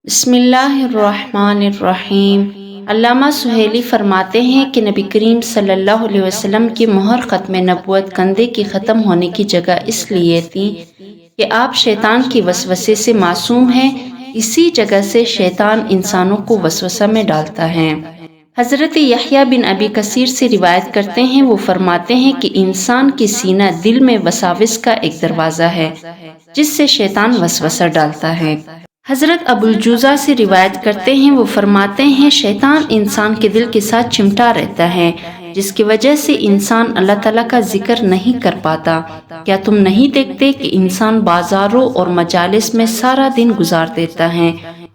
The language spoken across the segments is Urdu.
بسم اللہ الرحمن الرحیم۔ علامہ سہیلی فرماتے ہیں کہ نبی کریم صلی اللہ علیہ وسلم کی مہر ختم نبوت کندھے کی ختم ہونے کی جگہ اس لیے تھی کہ آپ شیطان کی وسوسے سے معصوم ہیں، اسی جگہ سے شیطان انسانوں کو وسوسہ میں ڈالتا ہے۔ حضرت یحییٰ بن ابی کثیر سے روایت کرتے ہیں، وہ فرماتے ہیں کہ انسان کی سینہ دل میں وساوس کا ایک دروازہ ہے جس سے شیطان وسوسہ ڈالتا ہے۔ حضرت ابو الجوزا سے روایت کرتے ہیں، وہ فرماتے ہیں شیطان انسان کے دل کے ساتھ چمٹا رہتا ہے جس کی وجہ سے انسان اللہ تعالیٰ کا ذکر نہیں کر پاتا۔ کیا تم نہیں دیکھتے کہ انسان بازاروں اور مجالس میں سارا دن گزار دیتا ہے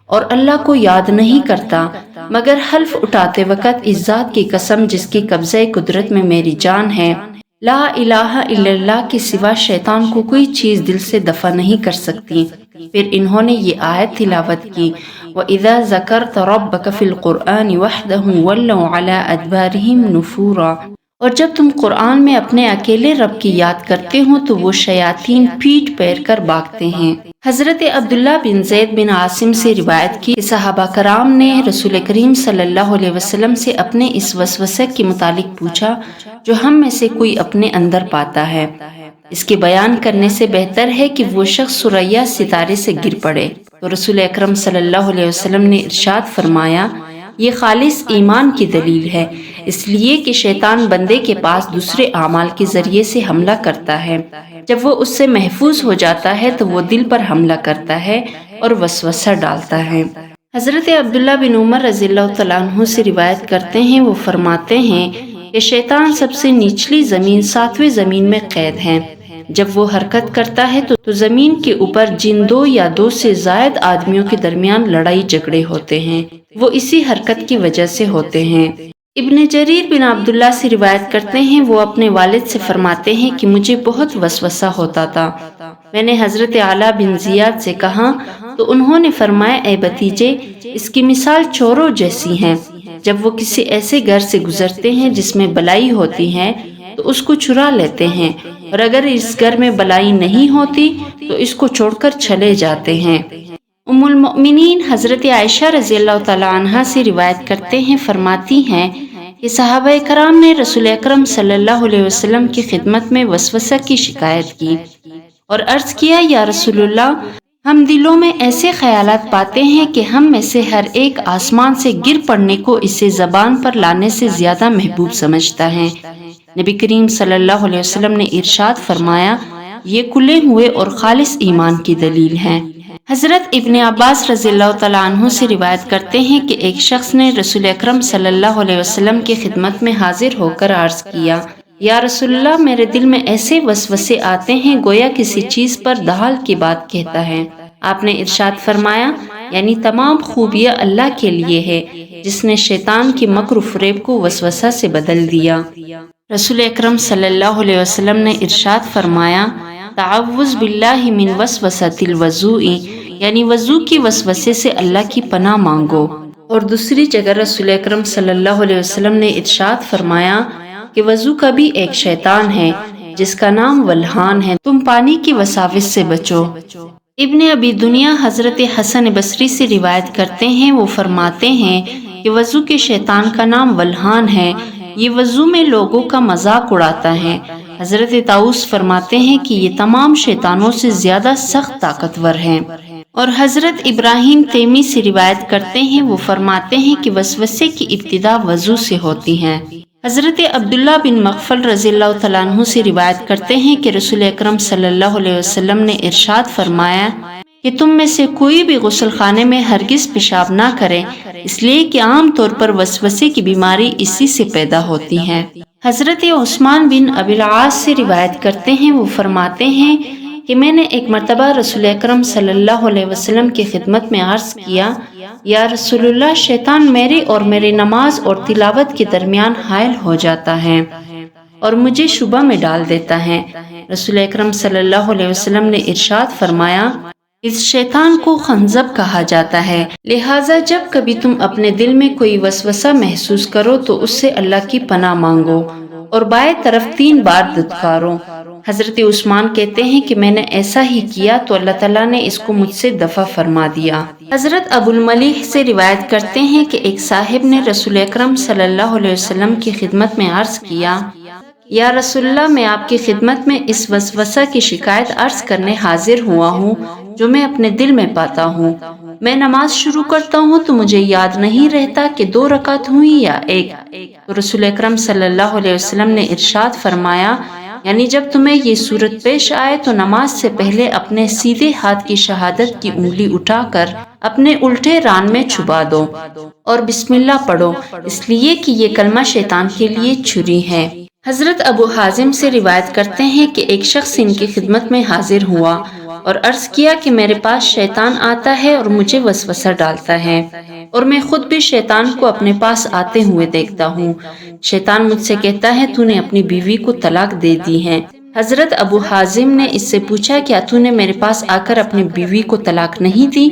اور اللہ کو یاد نہیں کرتا، مگر حلف اٹھاتے وقت اس ذات کی قسم جس کی قبضہ قدرت میں میری جان ہے، لا الہ الا اللہ کے سوا شیطان کو کوئی چیز دل سے دفع نہیں کر سکتی۔ پھر انہوں نے یہ آیت تلاوت کی، وَإِذَا ذَكَرْتَ رَبَّكَ فِي الْقُرْآنِ وَحْدَهُ وَلَّوْا عَلَىٰ أَدْبَارِهِمْ نُفُورًا۔ اور جب تم قرآن میں اپنے اکیلے رب کی یاد کرتے ہو تو وہ شیاطین پیٹ پھیر کر بھاگتے ہیں۔ حضرت عبداللہ بن زید بن عاصم سے روایت کی کہ صحابہ کرام نے رسول کریم صلی اللہ علیہ وسلم سے اپنے اس وسوسے کے متعلق پوچھا جو ہم میں سے کوئی اپنے اندر پاتا ہے۔ اس کے بیان کرنے سے بہتر ہے کہ وہ شخص ثریا ستارے سے گر پڑے۔ تو رسول اکرم صلی اللہ علیہ وسلم نے ارشاد فرمایا، یہ خالص ایمان کی دلیل ہے، اس لیے کہ شیطان بندے کے پاس دوسرے اعمال کے ذریعے سے حملہ کرتا ہے، جب وہ اس سے محفوظ ہو جاتا ہے تو وہ دل پر حملہ کرتا ہے اور وسوسہ ڈالتا ہے۔ حضرت عبداللہ بن عمر رضی اللہ تعالیٰ عنہ سے روایت کرتے ہیں، وہ فرماتے ہیں کہ شیطان سب سے نچلی زمین 7ویں زمین میں قید ہے۔ جب وہ حرکت کرتا ہے تو زمین کے اوپر جن 2 یا 2 سے زائد آدمیوں کے درمیان لڑائی جھگڑے ہوتے ہیں، وہ اسی حرکت کی وجہ سے ہوتے ہیں۔ ابن جریر بن عبداللہ سے روایت کرتے ہیں، وہ اپنے والد سے فرماتے ہیں کہ مجھے بہت وسوسہ ہوتا تھا۔ میں نے حضرت اعلیٰ بن زیاد سے کہا تو انہوں نے فرمایا، اے بھتیجے، اس کی مثال چوروں جیسی ہے۔ جب وہ کسی ایسے گھر سے گزرتے ہیں جس میں بلائی ہوتی ہے تو اس کو چرا لیتے ہیں، اور اگر اس گھر میں بلائی نہیں ہوتی تو اس کو چھوڑ کر چلے جاتے ہیں۔ ام المؤمنین حضرت عائشہ رضی اللہ تعالیٰ عنہا سے روایت کرتے ہیں، فرماتی ہیں کہ صحابہ کرام نے رسول اکرم صلی اللہ علیہ وسلم کی خدمت میں وسوسہ کی شکایت کی اور عرض کیا، یا رسول اللہ، ہم دلوں میں ایسے خیالات پاتے ہیں کہ ہم میں سے ہر ایک آسمان سے گر پڑنے کو اسے زبان پر لانے سے زیادہ محبوب سمجھتا ہے۔ نبی کریم صلی اللہ علیہ وسلم نے ارشاد فرمایا، یہ کھلے ہوئے اور خالص ایمان کی دلیل ہے۔ حضرت ابن عباس رضی اللہ تعالیٰ عنہ سے روایت کرتے ہیں کہ ایک شخص نے رسول اکرم صلی اللہ علیہ وسلم کی خدمت میں حاضر ہو کر عرض کیا، یا رسول اللہ، میرے دل میں ایسے وسوسے آتے ہیں گویا کسی چیز پر دہال کی بات کہتا ہے۔ آپ نے ارشاد فرمایا، یعنی تمام خوبیاں اللہ کے لیے ہے جس نے شیطان کی مکر و فریب کو وسوسہ سے بدل دیا۔ رسول اکرم صلی اللہ علیہ وسلم نے ارشاد فرمایا، تعوذ باللہ من وسوسۃ الوضوء، یعنی وضو کی وسوسے سے اللہ کی پناہ مانگو۔ اور دوسری جگہ رسول اکرم صلی اللہ علیہ وسلم نے ارشاد فرمایا کہ وضو کا بھی ایک شیطان ہے جس کا نام ولہان ہے، تم پانی کی وساوس سے بچو۔ ابن ابی دنیا حضرت حسن بصری سے روایت کرتے ہیں، وہ فرماتے ہیں کہ وضو کے شیطان کا نام ولہان ہے، یہ وضو میں لوگوں کا مذاق اڑاتا ہے۔ حضرت طاؤس فرماتے ہیں کہ یہ تمام شیطانوں سے زیادہ سخت طاقتور ہے۔ اور حضرت ابراہیم تیمی سے روایت کرتے ہیں، وہ فرماتے ہیں کہ وسوسے کی ابتدا وضو سے ہوتی ہے۔ حضرت عبداللہ بن مغفل رضی اللہ تعالیٰ عنہ سے روایت کرتے ہیں کہ رسول اکرم صلی اللہ علیہ وسلم نے ارشاد فرمایا کہ تم میں سے کوئی بھی غسل خانے میں ہرگز پیشاب نہ کرے، اس لیے کہ عام طور پر وسوسے کی بیماری اسی سے پیدا ہوتی ہے۔ حضرت عثمان بن ابی العاص سے روایت کرتے ہیں، وہ فرماتے ہیں کہ میں نے ایک مرتبہ رسول اکرم صلی اللہ علیہ وسلم کی خدمت میں عرض کیا، یا رسول اللہ، شیطان میرے اور میرے نماز اور تلاوت کے درمیان حائل ہو جاتا ہے اور مجھے شبہ میں ڈال دیتا ہے۔ رسول اکرم صلی اللہ علیہ وسلم نے ارشاد فرمایا، اس شیطان کو خنزب کہا جاتا ہے، لہٰذا جب کبھی تم اپنے دل میں کوئی وسوسہ محسوس کرو تو اس سے اللہ کی پناہ مانگو۔ اور بائیں طرف 3 بار دھتکارو۔ حضرت عثمان کہتے ہیں کہ میں نے ایسا ہی کیا تو اللہ تعالیٰ نے اس کو مجھ سے دفع فرما دیا۔ حضرت ابو الملیح سے روایت کرتے ہیں کہ ایک صاحب نے رسول اکرم صلی اللہ علیہ وسلم کی خدمت میں عرض کیا، یا رسول اللہ، میں آپ کی خدمت میں اس وسوسہ کی شکایت عرض کرنے حاضر ہوا ہوں جو میں اپنے دل میں پاتا ہوں۔ میں نماز شروع کرتا ہوں تو مجھے یاد نہیں رہتا کہ 2 رکعت ہوئی یا 1۔ تو رسول اکرم صلی اللہ علیہ وسلم نے ارشاد فرمایا، یعنی جب تمہیں یہ صورت پیش آئے تو نماز سے پہلے اپنے سیدھے ہاتھ کی شہادت کی انگلی اٹھا کر اپنے الٹے ران میں چھپا دو اور بسم اللہ پڑھو، اس لیے کہ یہ کلمہ شیطان کے لیے چھری ہے۔ حضرت ابو حازم سے روایت کرتے ہیں کہ ایک شخص ان کی خدمت میں حاضر ہوا اور عرض کیا کہ میرے پاس شیطان آتا ہے اور مجھے وسوسہ ڈالتا ہے، اور میں خود بھی شیطان کو اپنے پاس آتے ہوئے دیکھتا ہوں۔ شیطان مجھ سے کہتا ہے تو نے اپنی بیوی کو طلاق دے دی ہے۔ حضرت ابو حازم نے اس سے پوچھا، کیا تو نے میرے پاس آ کر اپنی بیوی کو طلاق نہیں دی؟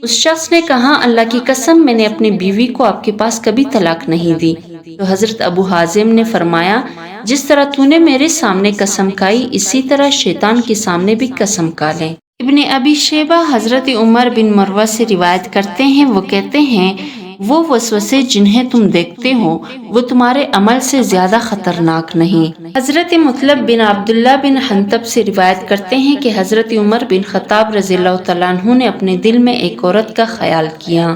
اس شخص نے کہا، اللہ کی قسم، میں نے اپنی بیوی کو آپ کے پاس کبھی طلاق نہیں دی۔ تو حضرت ابو حازم نے فرمایا، جس طرح تو نے میرے سامنے قسم کھائی اسی طرح شیطان کے سامنے بھی قسم کھا لے۔ ابن ابی شیبہ حضرت عمر بن مروہ سے روایت کرتے ہیں، وہ کہتے ہیں، وہ وسوسے جنہیں تم دیکھتے ہو وہ تمہارے عمل سے زیادہ خطرناک نہیں۔ حضرت مطلب بن عبداللہ بن حنطب سے روایت کرتے ہیں کہ حضرت عمر بن خطاب رضی اللہ تعالیٰ عنہ نے اپنے دل میں ایک عورت کا خیال کیا،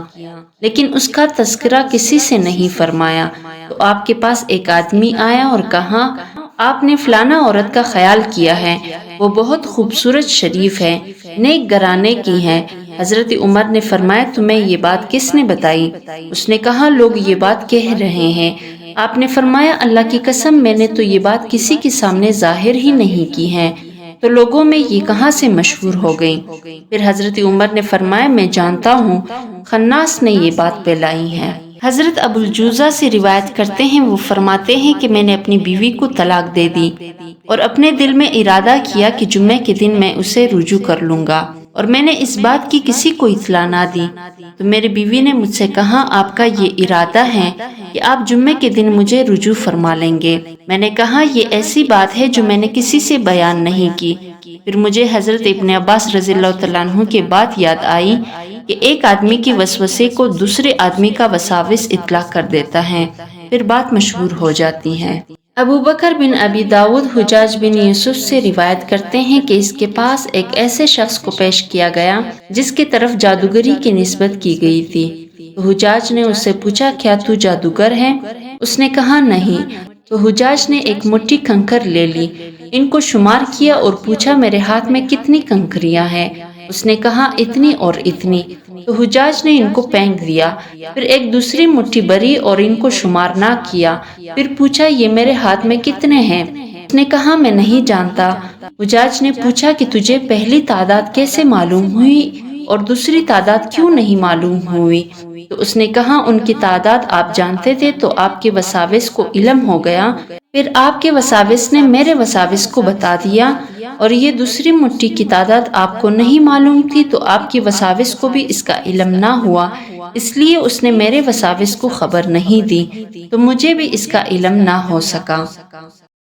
لیکن اس کا تذکرہ کسی سے نہیں فرمایا۔ تو آپ کے پاس ایک آدمی آیا اور کہا، آپ نے فلانا عورت کا خیال کیا ہے، وہ بہت خوبصورت، شریف ہے، نیک گھرانے کی ہے۔ حضرت عمر نے فرمایا، تمہیں یہ بات کس نے بتائی؟ اس نے کہا، لوگ یہ بات کہہ رہے ہیں۔ آپ نے فرمایا، اللہ کی قسم، میں نے تو یہ بات کسی کے سامنے ظاہر ہی نہیں کی ہے، تو لوگوں میں یہ کہاں سے مشہور ہو گئی؟ پھر حضرت عمر نے فرمایا، میں جانتا ہوں، خناس نے یہ بات پھیلائی ہے۔ حضرت ابو الجوزہ سے روایت کرتے ہیں، وہ فرماتے ہیں کہ میں نے اپنی بیوی کو طلاق دے دی اور اپنے دل میں ارادہ کیا کہ جمعے کے دن میں اسے رجوع کر لوں گا، اور میں نے اس بات کی کسی کو اطلاع نہ دی۔ تو میری بیوی نے مجھ سے کہا، آپ کا یہ ارادہ ہے کہ آپ جمعے کے دن مجھے رجوع فرما لیں گے؟ میں نے کہا، یہ ایسی بات ہے جو میں نے کسی سے بیان نہیں کی۔ پھر مجھے حضرت ابن عباس رضی اللہ تعالیٰ عنہ کی بات یاد آئی کہ ایک آدمی کی وسوسے کو دوسرے آدمی کا وساوس اطلاع کر دیتا ہے، پھر بات مشہور ہو جاتی ہے۔ ابو بکر بن ابی داود حجاج بن یوسف سے روایت کرتے ہیں کہ اس کے پاس ایک ایسے شخص کو پیش کیا گیا جس کی طرف جادوگری کی نسبت کی گئی تھی۔ تو حجاج نے اس سے پوچھا، کیا تو جادوگر ہے؟ اس نے کہا، نہیں۔ تو حجاج نے ایک مٹھی کنکر لے لی، ان کو شمار کیا اور پوچھا، میرے ہاتھ میں کتنی کنکریاں ہیں؟ اس نے کہا، اتنی اور اتنی۔ تو حجاج نے ان کو پھینک دیا، پھر ایک دوسری مٹھی بھری اور ان کو شمار نہ کیا، پھر پوچھا، یہ میرے ہاتھ میں کتنے ہیں؟ اس نے کہا، میں نہیں جانتا۔ حجاج نے پوچھا کہ تجھے پہلی تعداد کیسے معلوم ہوئی اور دوسری تعداد کیوں نہیں معلوم ہوئی؟ تو اس نے کہا، ان کی تعداد آپ جانتے تھے تو آپ کے وساوس کو علم ہو گیا، پھر آپ کے وساوس نے میرے وساوس کو بتا دیا، اور یہ دوسری مٹھی کی تعداد آپ کو نہیں معلوم تھی تو آپ کے وساوس کو بھی اس کا علم نہ ہوا، اس لیے اس نے میرے وساوس کو خبر نہیں دی، تو مجھے بھی اس کا علم نہ ہو سکا۔